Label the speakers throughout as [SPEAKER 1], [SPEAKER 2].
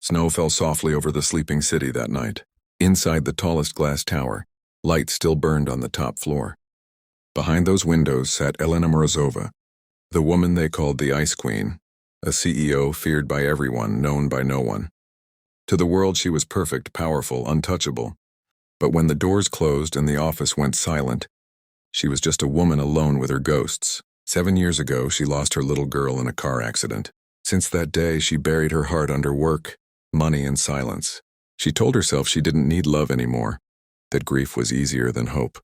[SPEAKER 1] Snow fell softly over the sleeping city that night. Inside the tallest glass tower, light still burned on the top floor. Behind those windows sat Elena Morozova, the woman they called the Ice Queen, a CEO feared by everyone, known by no one. To the world she was perfect, powerful, untouchable. But when the doors closed and the office went silent, she was just a woman alone with her ghosts. 7 years ago, she lost her little girl in a car accident. Since that day, she buried her heart under work, money, and silence. She told herself she didn't need love anymore, that grief was easier than hope.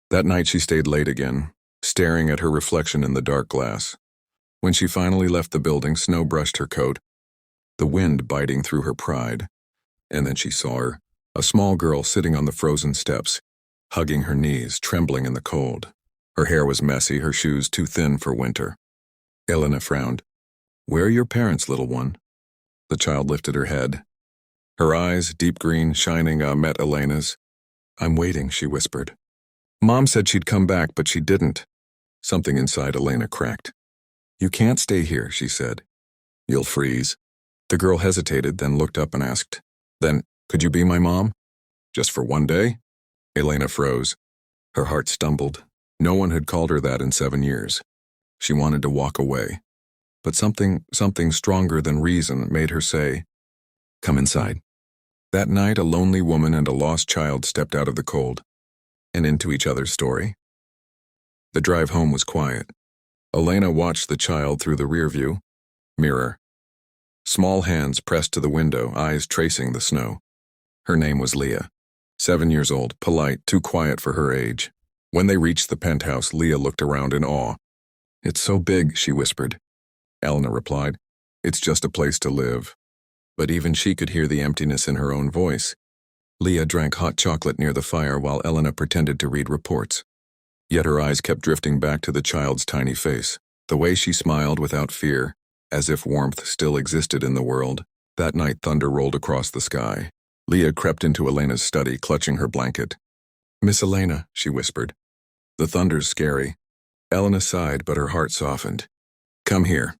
[SPEAKER 1] That night she stayed late again, staring at her reflection in the dark glass. When she finally left the building, snow brushed her coat, the wind biting through her pride. And then she saw her, a small girl sitting on the frozen steps, hugging her knees, trembling in the cold. Her hair was messy, her shoes too thin for winter. Elena frowned. "Where are your parents, little one?" The child lifted her head. Her eyes, deep green, shining, met Elena's. "I'm waiting," she whispered. "Mom said she'd come back, but she didn't." Something inside Elena cracked. "You can't stay here," she said. "You'll freeze." The girl hesitated, then looked up and asked, "Then, could you be my mom? Just for one day?" Elena froze. Her heart stumbled. No one had called her that in 7 years. She wanted to walk away. But something stronger than reason made her say, "Come inside." That night, a lonely woman and a lost child stepped out of the cold and into each other's story. The drive home was quiet. Elena watched the child through the rearview mirror. Small hands pressed to the window, eyes tracing the snow. Her name was Leah. 7 years old, polite, too quiet for her age. When they reached the penthouse, Leah looked around in awe. "It's so big," she whispered. Elena replied, "It's just a place to live." But even she could hear the emptiness in her own voice. Leah drank hot chocolate near the fire while Elena pretended to read reports. Yet her eyes kept drifting back to the child's tiny face. The way she smiled without fear, as if warmth still existed in the world. That night, thunder rolled across the sky. Leah crept into Elena's study, clutching her blanket. "Miss Elena," she whispered. "The thunder's scary." Elena sighed, but her heart softened. "Come here."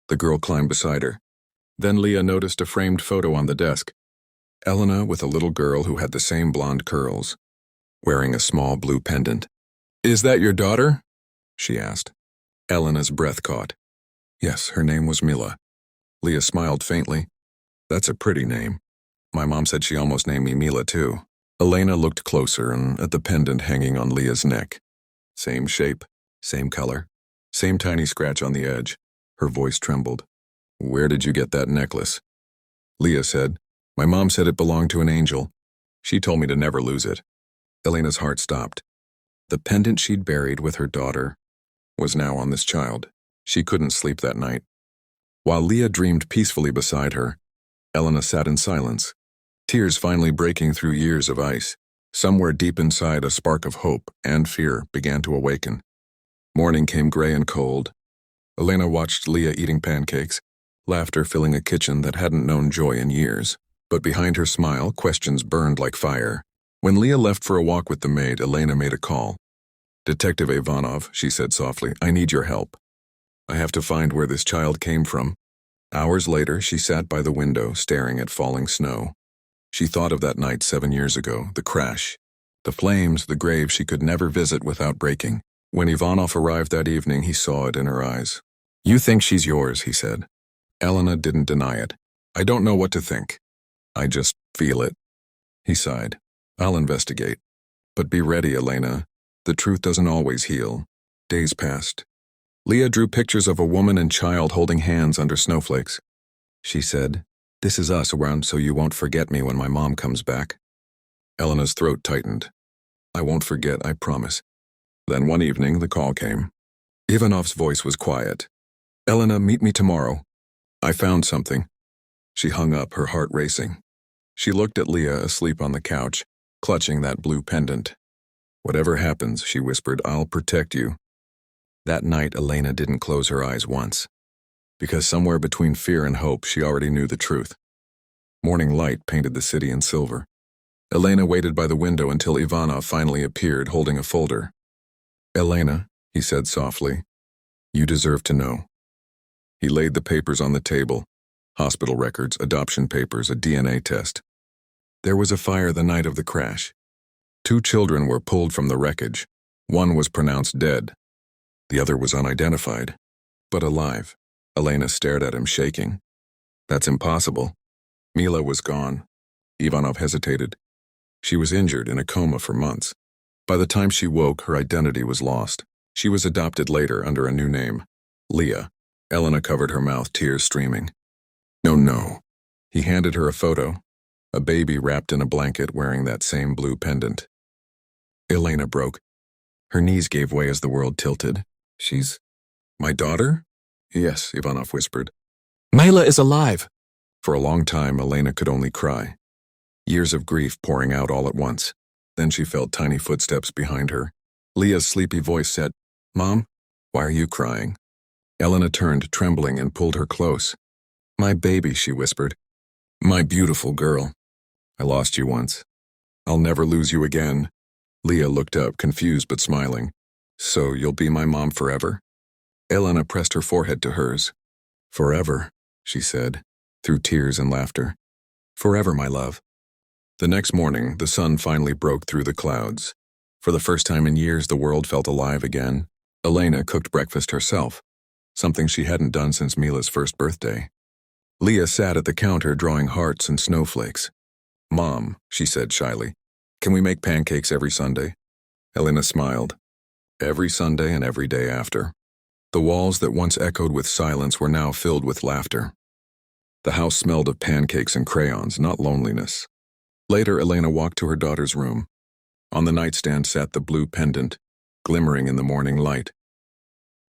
[SPEAKER 1] The girl climbed beside her. Then Leah noticed a framed photo on the desk. Elena with a little girl who had the same blonde curls, wearing a small blue pendant. "Is that your daughter?" she asked. Elena's breath caught. Yes, her name was Mila. Leah smiled faintly. "That's a pretty name. My mom said she almost named me Mila too." Elena looked closer and at the pendant hanging on Leah's neck. Same shape, same color, same tiny scratch on the edge. Her voice trembled. "Where did you get that necklace?" Leah said, "My mom said it belonged to an angel. She told me to never lose it." Elena's heart stopped. The pendant she'd buried with her daughter was now on this child. She couldn't sleep that night. While Leah dreamed peacefully beside her, Elena sat in silence, tears finally breaking through years of ice. Somewhere deep inside, a spark of hope and fear began to awaken. Morning came gray and cold. Elena watched Leah eating pancakes, laughter filling a kitchen that hadn't known joy in years. But behind her smile, questions burned like fire. When Leah left for a walk with the maid, Elena made a call. "Detective Ivanov," she said softly, "I need your help. I have to find where this child came from." Hours later, she sat by the window, staring at falling snow. She thought of that night 7 years ago, the crash, the flames, the grave she could never visit without breaking. When Ivanov arrived that evening, he saw it in her eyes. "You think she's yours," he said. Elena didn't deny it. "I don't know what to think. I just feel it." He sighed. "I'll investigate. But be ready, Elena. The truth doesn't always heal." Days passed. Leah drew pictures of a woman and child holding hands under snowflakes. She said, "This is us around so you won't forget me when my mom comes back." Elena's throat tightened. "I won't forget, I promise." Then one evening, the call came. Ivanov's voice was quiet. "Elena, meet me tomorrow. I found something." She hung up, her heart racing. She looked at Leah asleep on the couch, clutching that blue pendant. "Whatever happens," she whispered, "I'll protect you." That night, Elena didn't close her eyes once. Because somewhere between fear and hope, she already knew the truth. Morning light painted the city in silver. Elena waited by the window until Ivanov finally appeared, holding a folder. "Elena," he said softly, "you deserve to know." He laid the papers on the table, Hospital records, adoption papers, a DNA test. There was a fire the night of the crash. 2 children were pulled from the wreckage. One was pronounced dead. The other was unidentified, but alive. Elena stared at him, shaking. That's impossible. Mila was gone. Ivanov hesitated. She was injured, in a coma for months. By the time she woke, her identity was lost. She was adopted later under a new name, Leah. Elena covered her mouth, tears streaming. No. He handed her a photo, a baby wrapped in a blanket wearing that same blue pendant. Elena broke. Her knees gave way as the world tilted. She's my daughter? Yes, Ivanov whispered.
[SPEAKER 2] Mila is alive.
[SPEAKER 1] For a long time, Elena could only cry. Years of grief pouring out all at once. Then she felt tiny footsteps behind her. Leah's sleepy voice said, Mom, why are you crying? Elena turned, trembling, and pulled her close. My baby, she whispered. My beautiful girl. I lost you once. I'll never lose you again. Leah looked up, confused but smiling. So you'll be my mom forever? Elena pressed her forehead to hers. Forever, she said, through tears and laughter. Forever, my love. The next morning, the sun finally broke through the clouds. For the first time in years, the world felt alive again. Elena cooked breakfast herself, something she hadn't done since Mila's first birthday. Leah sat at the counter drawing hearts and snowflakes. Mom, she said shyly, can we make pancakes every Sunday? Elena smiled. Every Sunday and every day after. The walls that once echoed with silence were now filled with laughter. The house smelled of pancakes and crayons, not loneliness. Later, Elena walked to her daughter's room. On the nightstand sat the blue pendant, glimmering in the morning light.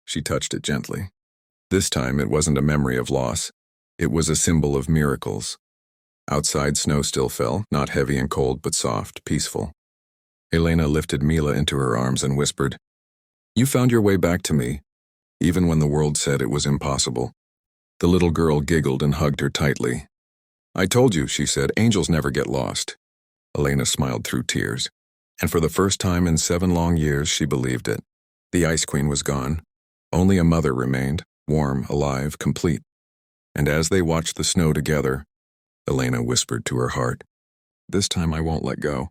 [SPEAKER 1] She touched it gently. This time, it wasn't a memory of loss. It was a symbol of miracles. Outside, snow still fell, not heavy and cold, but soft, peaceful. Elena lifted Mila into her arms and whispered, You found your way back to me, even when the world said it was impossible. The little girl giggled and hugged her tightly. I told you, she said, angels never get lost. Elena smiled through tears, and for the first time in 7 long years, she believed it. The Ice Queen was gone. Only a mother remained, warm, alive, complete. And as they watched the snow together, Elena whispered to her heart, This time I won't let go.